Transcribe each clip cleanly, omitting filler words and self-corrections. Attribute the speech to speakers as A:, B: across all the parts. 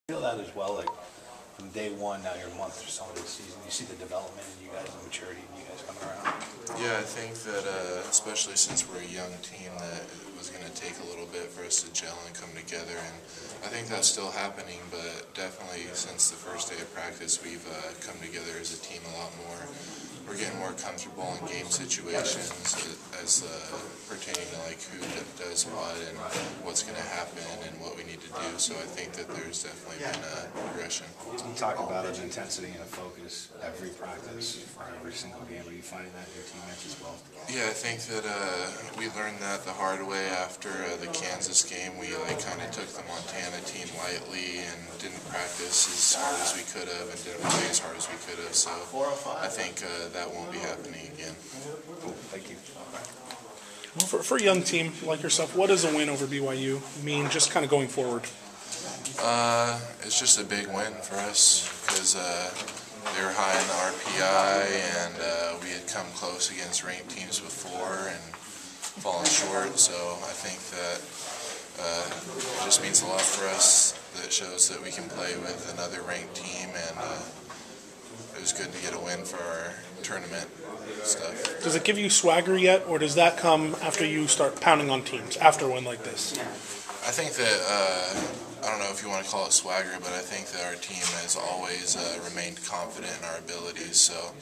A: Feel that as well, like from day one, now you're a month or so into the season, you see the development in you guys, the maturity in you guys coming around.
B: Yeah, I think that especially since we're a young team, that it was going to take a little bit for us to gel and come together, and I think that's still happening, but definitely since the first day of practice, we've come together as a team a lot more. We're getting more comfortable in game situations as pertaining to like who does what and what's going to happen and what we need to do. So I think that there's definitely been a progression.
A: You talk about an intensity and a focus every practice for every single game. Are you finding that in your teammates as well?
B: Yeah, I think that we learned that the hard way after the Kansas game. We kind of took the Montana team lightly and didn't practice as hard as we could have and didn't play as hard as we could have. So I think that won't be happening again.
A: Cool. Thank you.
C: Well, for a young team like yourself, what does a win over BYU mean just kind of going forward?
B: It's just a big win for us because they were high in the RPI and we had come close against ranked teams before and fallen short. So I think that it just means a lot for us. That shows that we can play with another ranked team, and it was good to get a win for our tournament stuff.
C: Does it give you swagger yet, or does that come after you start pounding on teams after a win like this?
B: I think that, I don't know if you want to call it swagger, but I think that our team has always remained confident in our abilities. So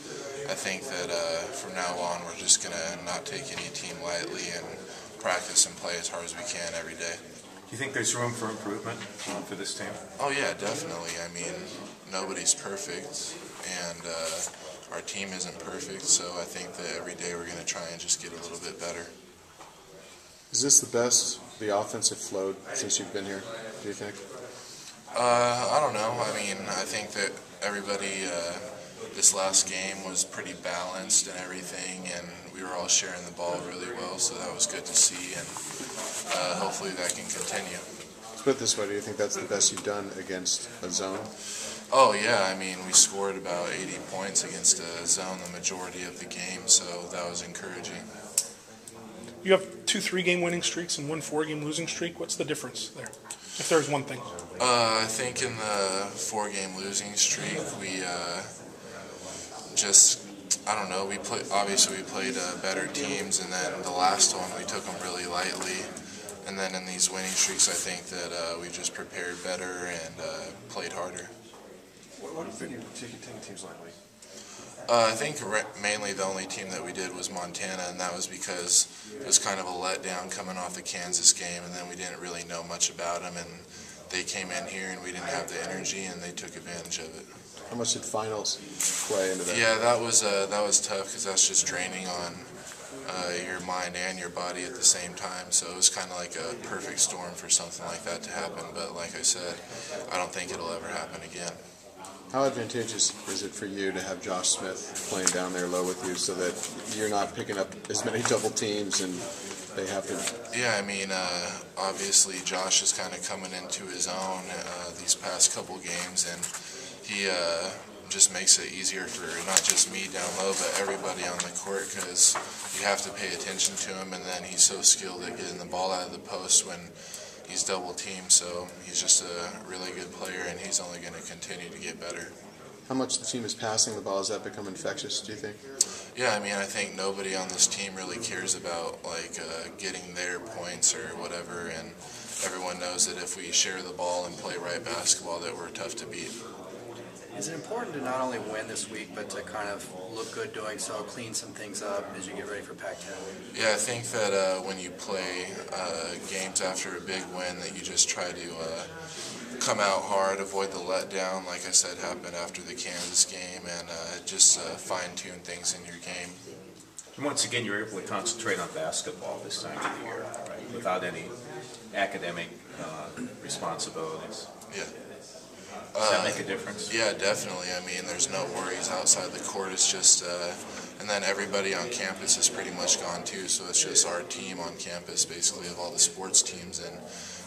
B: I think that from now on we're just going to not take any team lightly and practice and play as hard as we can every day.
D: Do you think there's room for improvement for this team?
B: Oh yeah, definitely. I mean, nobody's perfect, and our team isn't perfect, so I think that every day we're going to try and just get a little bit better.
E: Is this the best the offensive flowed since you've been here, do you think?
B: I don't know. I mean, I think that everybody this last game was pretty balanced and everything, and we were all sharing the ball really well, so that was good to see, and hopefully that can continue.
E: Let's put it this way, do you think that's the best you've done against a zone?
B: Oh yeah, I mean, we scored about 80 points against a zone the majority of the game, so that was encouraging.
C: You have 2 3-game winning streaks and 1 4-game losing streak. What's the difference there, if there's one thing?
B: I think in the 4-game losing streak, we I don't know, obviously we played better teams, and then the last one we took them really lightly. And then in these winning streaks, I think that we just prepared better and played harder.
D: What do you think you're taking teams lightly?
B: I think mainly the only team that we did was Montana, and that was because it was kind of a letdown coming off the Kansas game, and then we didn't really know much about them, and they came in here and we didn't have the energy, and they took advantage of it.
E: How much did finals play into that?
B: Yeah, that was tough because that's just draining on your mind and your body at the same time. So it was kind of like a perfect storm for something like that to happen. But like I said, I don't think it'll ever happen again.
E: How advantageous is it for you to have Josh Smith playing down there low with you so that you're not picking up as many double teams and they have to?
B: Yeah, I mean, obviously Josh is kind of coming into his own these past couple games, and he just makes it easier for not just me down low, but everybody on the court, because you have to pay attention to him, and then he's so skilled at getting the ball out of the post when he's double teamed. So he's just a really good player, and he's only going to continue to get better.
E: How much the team is passing the ball? Has that become infectious, do you think?
B: Yeah, I mean, I think nobody on this team really cares about getting their points or whatever, and everyone knows that if we share the ball and play right basketball, that we're tough to beat.
F: Is it important to not only win this week, but to kind of look good doing so, clean some things up as you get ready for Pac-10?
B: Yeah, I think that when you play games after a big win, that you just try to come out hard, avoid the letdown, like I said, happened after the Kansas game, and just fine-tune things in your game.
D: And once again, you're able to concentrate on basketball this time of the year, right? Without any academic responsibilities.
B: Yeah.
D: Does that make a difference?
B: Yeah, definitely. I mean, there's no worries outside the court. It's just, and then everybody on campus is pretty much gone too, so it's just our team on campus, basically, of all the sports teams, and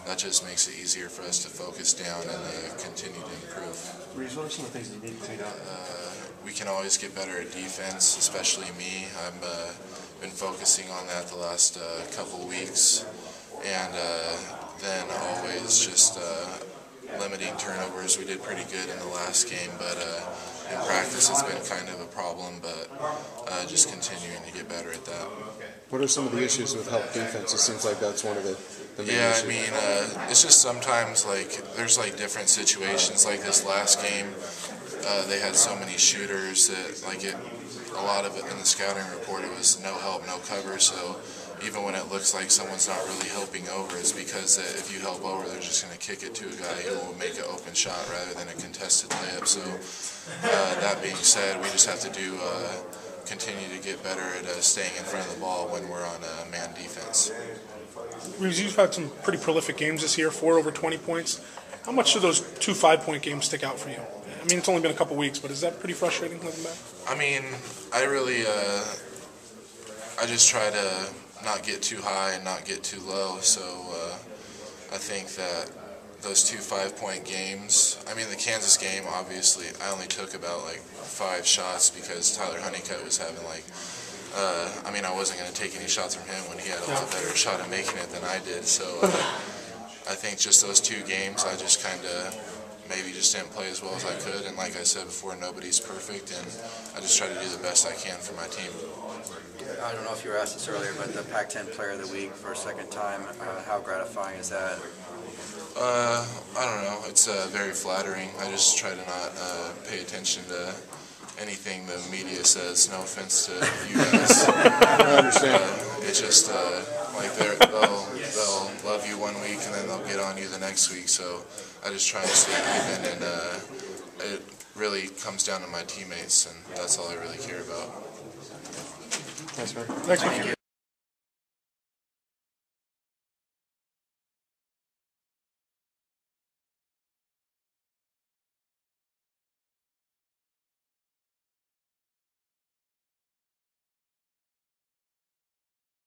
B: that just makes it easier for us to focus down and continue to improve.
D: Reeves, what are some of the things that you need to clean up?
B: We can always get better at defense, especially me. I've been focusing on that the last couple weeks, and then always just limit limiting turnovers. We did pretty good in the last game, but in practice it's been kind of a problem, but just continuing to get better at that.
E: What are some of the issues with help defense? It seems like that's one of the main
B: Yeah,
E: issues.
B: I mean, it's just sometimes there's different situations. Like this last game, they had so many shooters that a lot of it in the scouting report, it was no help, no cover. So even when it looks like someone's not really helping over, it's because if you help over, they're just going to kick it to a guy who will make an open shot rather than a contested layup. So that being said, we just have to continue to get better at staying in front of the ball when we're on man defense.
C: Reeves, you've had some pretty prolific games this year, 4 over 20 points. How much do those 2 5-point games stick out for you? I mean, it's only been a couple weeks, but is that pretty frustrating looking back?
B: I mean, I really, I just try to not get too high and not get too low. So I think that those 2 5-point games, I mean, the Kansas game, obviously, I only took about 5 shots because Tyler Honeycutt was having I mean, I wasn't going to take any shots from him when he had a lot better shot at making it than I did. So I think just those 2 games, I just kind of maybe just didn't play as well as I could. And like I said before, nobody's perfect, and I just try to do the best I can for my team.
F: I don't know if you were asked this earlier, but the Pac-10 Player of the Week for a second time, how gratifying is that?
B: I don't know. It's very flattering. I just try to not pay attention to anything the media says. No offense to you guys.
E: I understand.
B: It's just they'll love you one week and then they'll get on you the next week. So I just try and stay even, and it really comes down to my teammates, and that's all I really care about.
E: Thanks, man.
C: Thanks, man.